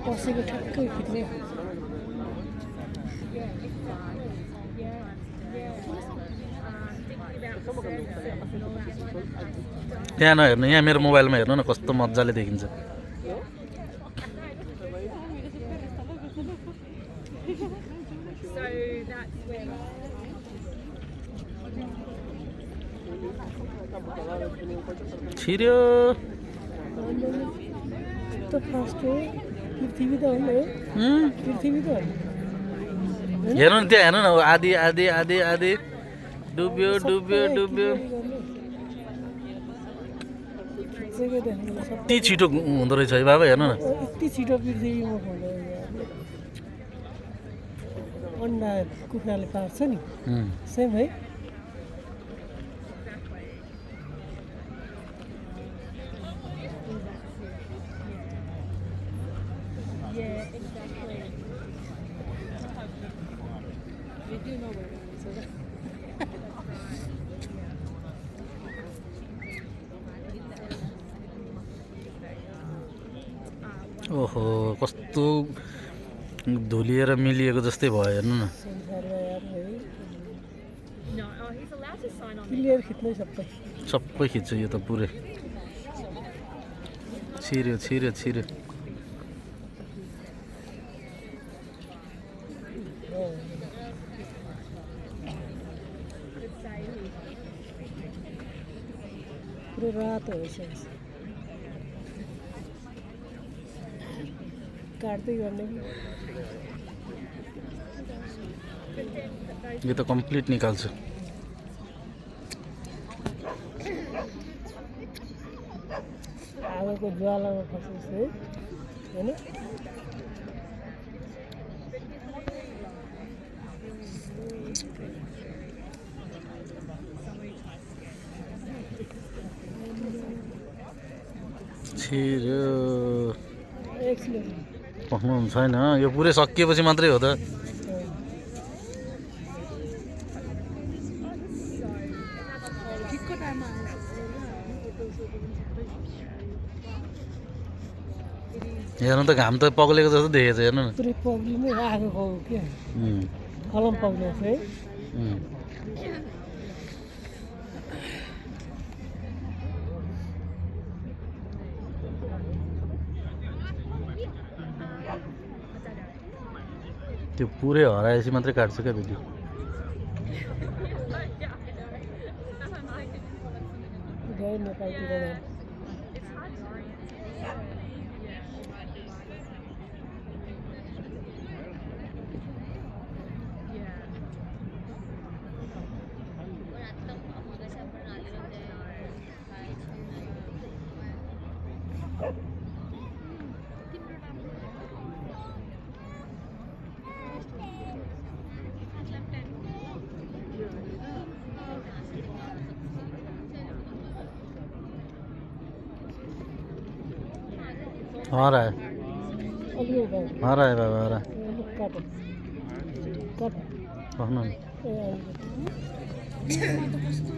बसेको ठ्याक्कै खिच्ने त्यहाँ नहेर्नु, यहाँ मेरो मोबाइलमा हेर्नु न कस्तो मजाले देखिन्छ। छिर्यो त फर्स्ट हो पृथ्वी त हो नि पृथ्वी त हो हेर्नु न त्यहाँ हेर्नु न आधी आधी आधी आधी डुब्यो डुब्यो डुब्यो। यति छिटो हुँदो रहेछ है बाबा, हेर्नु न यति छिटो पृथ्वीमा अन्डा कुखुराले पार्छ नि सेम है। ओहो कस्तो धुलिएर मिलिएको जस्तै भयो, हेर्नु न। क्लियर खिच्नै सबै खिच्छु यो त पुरै छिर्यो छिर्यो छिर्यो। पुरै रातो भइसकेको छ काट्दै गर्ने यो त कम्प्लिट निकाल्छु। आगोको ज्वालामा फसेको है होइन। छिर्यो एकछिन पक्नु छैन, यो पुरै सकिएपछि मात्रै हो त। हेर्नु त घाम त पग्लेको जस्तो देखेको छ, हेर्नु न पुरै पग्लिनै आगोको क्या कलम पग्लेको छ है। त्यो पुरै हराएपछि मात्रै काट्छु क्या भिडियो। गयो नेपालतिर हरायो अलि हरायो बाबा हरायो। काटो कट भन्नु ए